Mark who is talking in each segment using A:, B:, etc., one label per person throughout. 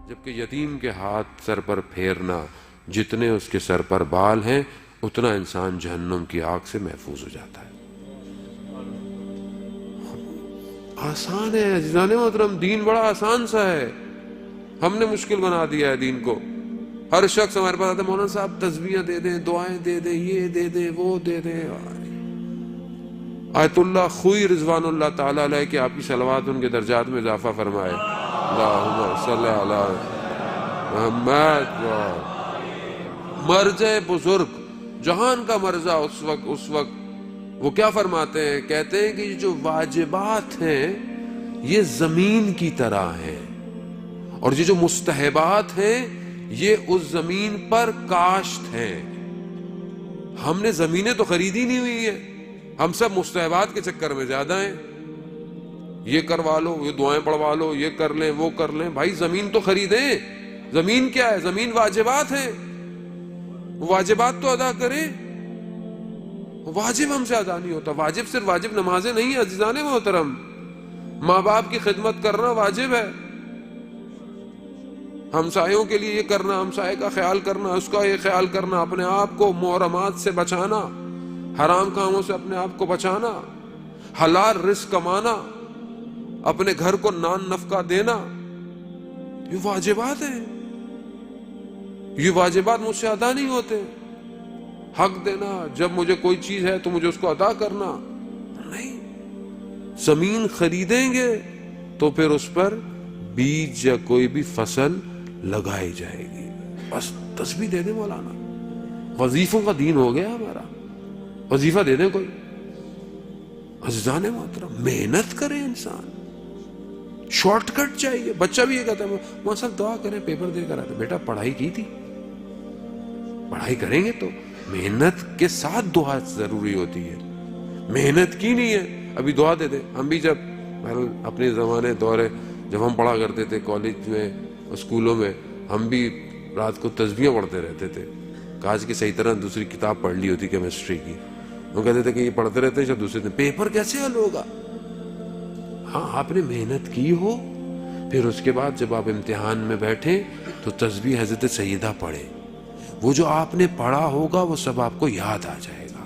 A: جبکہ یتیم کے ہاتھ سر پر پھیرنا، جتنے اس کے سر پر بال ہیں اتنا انسان جہنم کی آگ سے محفوظ ہو جاتا ہے۔ آسان ہے عزیزان محترم، دین بڑا آسان سا ہے، ہم نے مشکل بنا دیا ہے دین کو۔ ہر شخص ہمارے پاس آتا ہے، مولانا صاحب تسبیحاں دے دیں، دعائیں دے دیں، یہ دے دیں، وہ دے دیں۔ آیت اللہ خوئی رضوان اللہ تعالیٰ علیہ کہ آپ کی صلوات ان کے درجات میں اضافہ فرمائے۔ اللہم صلی علی محمد۔ مرجع بزرگ، جہان کا مرجع اس وقت وہ کیا فرماتے ہیں؟ کہتے ہیں کہ یہ جو واجبات ہیں یہ زمین کی طرح ہیں، اور یہ جو مستحبات ہیں یہ اس زمین پر کاشت ہیں۔ ہم نے زمینیں تو خریدی نہیں ہوئی ہیں، ہم سب مستحبات کے چکر میں زیادہ ہیں۔ یہ کروا لو، یہ دعائیں پڑھوا لو، یہ کر لیں، وہ کر لیں۔ بھائی زمین تو خریدیں۔ زمین کیا ہے؟ زمین واجبات ہیں، واجبات تو ادا کریں۔ واجب ہم سے ادا نہیں ہوتا۔ واجب صرف واجب نمازیں نہیں ہیں عزیزان محترم، ماں باپ کی خدمت کرنا واجب ہے، ہمسایوں کے لیے یہ کرنا، ہمسائے کا خیال کرنا، اس کا یہ خیال کرنا، اپنے آپ کو محرمات سے بچانا، حرام کاموں سے اپنے آپ کو بچانا، حلال رزق کمانا، اپنے گھر کو نان نفقہ دینا، یہ واجبات ہیں۔ یہ واجبات مجھ سے ادا نہیں ہوتے۔ حق دینا، جب مجھے کوئی چیز ہے تو مجھے اس کو ادا کرنا نہیں۔ زمین خریدیں گے تو پھر اس پر بیج یا کوئی بھی فصل لگائی جائے گی۔ بس تسبیح دے دیں مولانا، وظیفوں کا دین ہو گیا ہمارا، وظیفہ دے دیں کوئی۔ عزیزان محترم محنت کرے انسان، شارٹ کٹ چاہیے۔ بچہ بھی یہ کہتا ہے وہاں سب دعا کریں پیپر دے کر آتے۔ بیٹا پڑھائی کی تھی، پڑھائی کریں گے تو محنت کے ساتھ دعا ضروری ہوتی ہے۔ محنت کی نہیں ہے ابھی دعا دے دیں۔ ہم بھی جب اپنے زمانے دورے جب ہم پڑھا کرتے تھے کالج میں، اسکولوں میں، ہم بھی رات کو تسبیحیں پڑھتے رہتے تھے۔ کاش کہ صحیح طرح دوسری کتاب پڑھ لی ہوتی کیمسٹری کی۔ وہ کہتے تھے کہ یہ پڑھتے رہتے ہیں، دوسرے دن پیپر کیسے حل ہوگا؟ ہاں آپ نے محنت کی ہو، پھر اس کے بعد جب آپ امتحان میں بیٹھیں تو تسبیح حضرت سیدہ پڑھیں۔ وہ جو آپ نے پڑھا ہوگا وہ سب آپ کو یاد آ جائے گا۔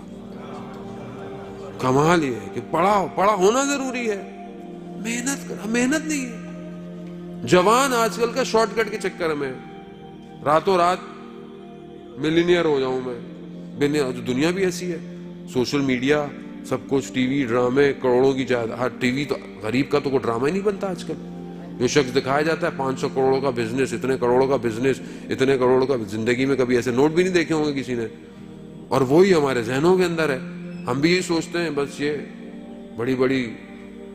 A: کمال یہ ہے کہ پڑھا ہونا ضروری ہے، محنت کرنا، محنت نہیں ہے۔ جوان آج کل کا شارٹ کٹ کے چکر میں راتوں رات ملینئر ہو جاؤں میں، دنیا بھی ایسی ہے، سوشل میڈیا سب کچھ، ٹی وی ڈرامے، کروڑوں کی جائیداد۔ ٹی وی تو غریب کا تو کوئی ڈرامہ ہی نہیں بنتا آج کل۔ جو شخص دکھایا جاتا ہے 500 کروڑوں کا بزنس، اتنے کروڑوں کا بزنس، اتنے کروڑوں کا، زندگی میں کبھی ایسے نوٹ بھی نہیں دیکھے ہوں گے کسی نے، اور وہی ہمارے ذہنوں کے اندر ہے۔ ہم بھی یہی سوچتے ہیں بس یہ بڑی بڑی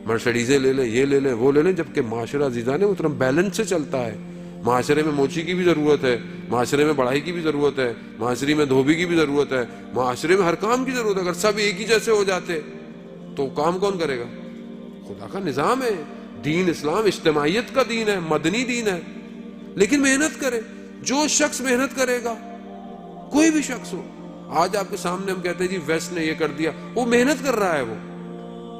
A: مرسڈیزیں لے لیں، یہ لے لیں، وہ لے لیں، جبکہ معاشرہ عزیزان محترم بیلنس سے چلتا ہے۔ معاشرے میں موچی کی بھی ضرورت ہے، معاشرے میں بڑھائی کی بھی ضرورت ہے، معاشرے میں دھوبی کی بھی ضرورت ہے، معاشرے میں ہر کام کی ضرورت ہے۔ اگر سب ایک ہی جیسے ہو جاتے تو کام کون کرے گا؟ خدا کا نظام ہے، دین اسلام اجتماعیت کا دین ہے، مدنی دین ہے۔ لیکن محنت کرے، جو شخص محنت کرے گا، کوئی بھی شخص ہو۔ آج آپ کے سامنے ہم کہتے ہیں جی ویسٹ نے یہ کر دیا، وہ محنت کر رہا ہے،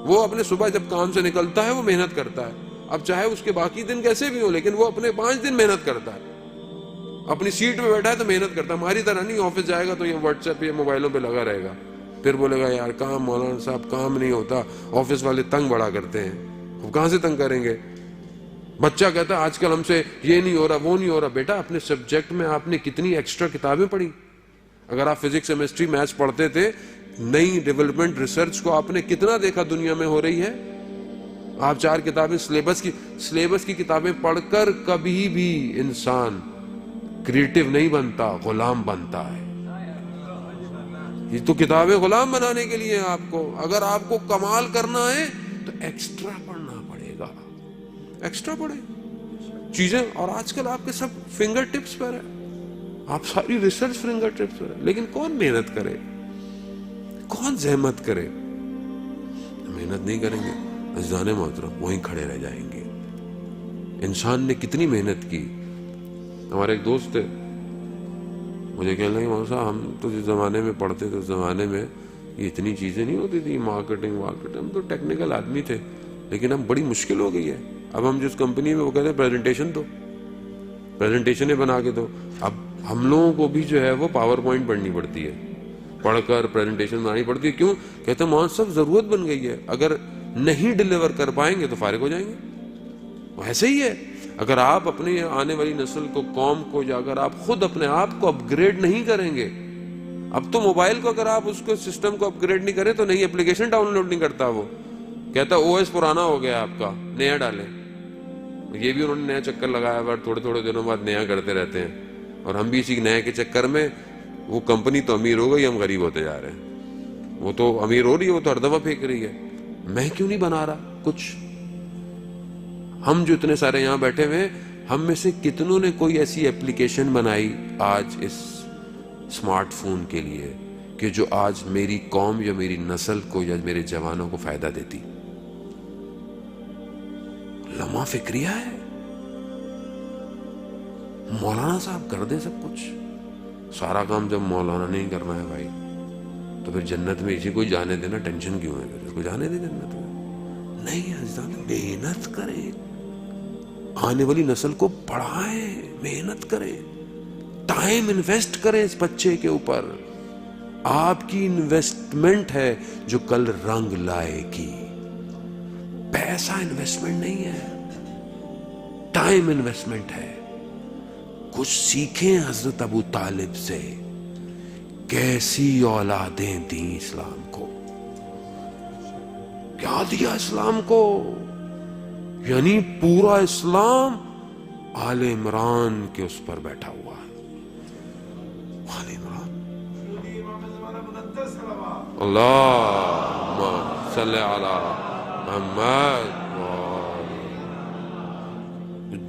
A: وہ اپنے صبح جب کام سے نکلتا ہے وہ محنت کرتا ہے۔ اب چاہے اس کے باقی دن کیسے بھی ہو، لیکن وہ اپنے 5 دن محنت کرتا ہے۔ اپنی سیٹ پہ بیٹھا ہے تو محنت کرتا ہے، ہماری طرح نہیں آفس جائے گا تو یہ واٹس ایپ یا موبائلوں پہ لگا رہے گا، پھر بولے گا یار کام، مولانا صاحب کام نہیں ہوتا، آفس والے تنگ بڑا کرتے ہیں۔ وہ کہاں سے تنگ کریں گے؟ بچہ کہتا ہے آج کل ہم سے یہ نہیں ہو رہا، وہ نہیں ہو رہا۔ بیٹا اپنے سبجیکٹ میں آپ نے کتنی ایکسٹرا کتابیں پڑھی؟ اگر آپ فزکس، کیمسٹری، میتھس پڑھتے تھے، نئی ڈیولپمنٹ ریسرچ کو آپ نے کتنا دیکھا دنیا میں ہو رہی ہے؟ آپ 4 کتابیں سلیبس کی کتابیں پڑھ کر کبھی بھی انسان کریٹو نہیں بنتا، غلام بنتا ہے۔ یہ تو کتابیں غلام بنانے کے لیے آپ کو، اگر آپ کو کمال کرنا ہے تو ایکسٹرا پڑھنا پڑے گا، ایکسٹرا پڑھیں چیزیں۔ اور آج کل آپ کے سب فنگر ٹپس پر ہے، آپ ساری ریسرچ فنگر ٹپس پر ہے، لیکن کون محنت کرے، کون زحمت کرے؟ محنت نہیں کریں گے عزیزان محترم، وہیں کھڑے رہ جائیں گے۔ انسان نے کتنی محنت کی۔ ہمارے ایک دوست تھے، مجھے کہنے لگے مولانا صاحب ہم تو جس زمانے میں پڑھتے تھے اس زمانے میں یہ اتنی چیزیں نہیں ہوتی تھی، مارکیٹنگ، ہم تو ٹیکنیکل آدمی تھے، لیکن اب بڑی مشکل ہو گئی ہے۔ اب ہم جس کمپنی میں، وہ کہتے ہیں پریزنٹیشن دو، پریزنٹیشنیں بنا کے دو. اب ہم لوگوں کو بھی جو ہے وہ پاور پوائنٹ پڑھنی پڑتی ہے, پڑھ کر پریزنٹیشن بنانی پڑتی ہے. کیوں؟ کہتے ہیں مولانا صاحب ضرورت بن گئی ہے, اگر نہیں ڈلیور کر پائیں گے تو فارغ ہو جائیں گے. ایسے ہی ہے, اگر آپ اپنی آنے والی نسل کو, قوم کو, یا اگر آپ خود اپنے آپ کو اپ گریڈ نہیں کریں گے, اب تو موبائل کو اگر آپ اس کو سسٹم کو اپ گریڈ نہیں کریں تو نئی اپلیکیشن ڈاؤن لوڈ نہیں کرتا. وہ کہتا او ایس پرانا ہو گیا آپ کا, نیا ڈالیں. یہ بھی انہوں نے نیا چکر لگایا, بٹ تھوڑے تھوڑے دنوں بعد نیا کرتے رہتے ہیں. اور ہم بھی اسی نئے کے چکر میں, وہ کمپنی تو امیر ہو گئی, ہم غریب ہوتے جا رہے ہیں. وہ تو امیر ہو رہی ہے, وہ تو ہر دفعہ پھینک رہی ہے. میں کیوں نہیں بنا رہا کچھ؟ ہم جو اتنے سارے یہاں بیٹھے ہوئے, ہم میں سے کتنوں نے کوئی ایسی ایپلیکیشن بنائی آج اس اسمارٹ فون کے لیے کہ جو آج میری قوم یا میری نسل کو یا میرے جوانوں کو فائدہ دیتی؟ لمحہ فکریہ ہے. مولانا صاحب کر دیں سب کچھ, سارا کام جب مولانا نہیں کرنا ہے بھائی, تو پھر جنت میں اسی کو جانے دینا, ٹینشن کیوں ہے؟ پھر اس کو جانے دے جنت میں. نہیں عزیزان, محنت کریں, آنے والی نسل کو پڑھائیں, محنت کریں, ٹائم انویسٹ کریں اس بچے کے اوپر. آپ کی انویسٹمنٹ ہے جو کل رنگ لائے گی. پیسہ انویسٹمنٹ نہیں ہے, ٹائم انویسٹمنٹ ہے. کچھ سیکھیں حضرت ابو طالب سے, کیسی اولادیں دیں اسلام کو, کیا دیا اسلام کو. یعنی پورا اسلام آل عمران کے اس پر بیٹھا ہوا ہے. آل عمران, اللہم صلی علی محمد.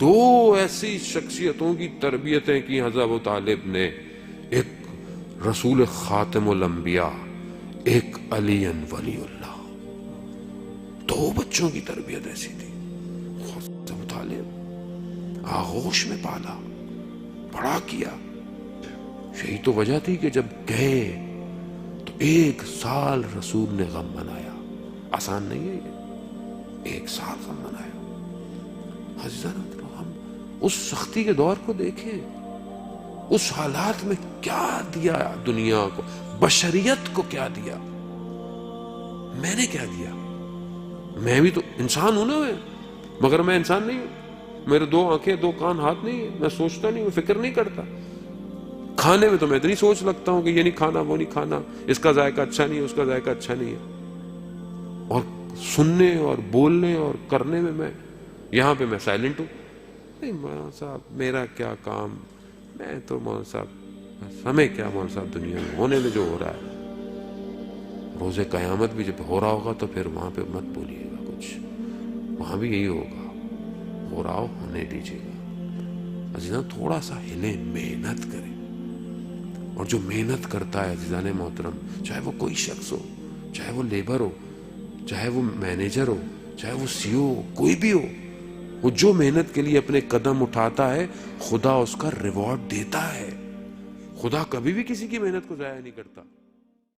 A: دو ایسی شخصیتوں کی تربیتیں کی حضرت ابو طالب نے, ایک رسول خاتم الانبیاء, ایک علی ولی اللہ. دو بچوں کی تربیت ایسی تھی. حضرت ابو طالب آغوش میں پالا, بڑا کیا. یہی تو وجہ تھی کہ جب گئے تو 1 سال رسول نے غم منایا. آسان نہیں ہے یہ, 1 سال غم منایا. عزیزان, ہم اس سختی کے دور کو دیکھیں, اس حالات میں کیا دیا دنیا کو, بشریت کو کیا دیا. میں نے کیا دیا؟ میں بھی تو انسان ہوں نا, مگر میں انسان نہیں ہوں. میرے 2 آنکھیں 2 کان ہاتھ نہیں ہے, میں سوچتا نہیں ہوں, فکر نہیں کرتا. کھانے میں تو میں اتنی سوچ لگتا ہوں کہ یہ نہیں کھانا, وہ نہیں کھانا, اس کا ذائقہ اچھا نہیں ہے, اس کا ذائقہ اچھا نہیں ہے. اور سننے اور بولنے اور کرنے میں یہاں پہ میں سائلنٹ ہوں. نہیں مولانا صاحب میرا کیا کام, میں تو مولانا صاحب ہمیں کیا, مولانا صاحب دنیا میں ہونے میں جو ہو رہا ہے, روز قیامت بھی جب ہو رہا ہوگا تو پھر وہاں پہ مت بولیے گا کچھ, وہاں بھی یہی ہوگا, ہو رہا ہو ہونے دیجیے گا. عزیزان تھوڑا سا ہلیں, محنت کریں. اور جو محنت کرتا ہے عزیزان محترم, چاہے وہ کوئی شخص ہو, چاہے وہ لیبر ہو, چاہے وہ مینیجر ہو, چاہے وہ سی او ہو, کوئی بھی ہو, وہ جو محنت کے لیے اپنے قدم اٹھاتا ہے خدا اس کا ریوارڈ دیتا ہے. خدا کبھی بھی کسی کی محنت کو ضائع نہیں کرتا.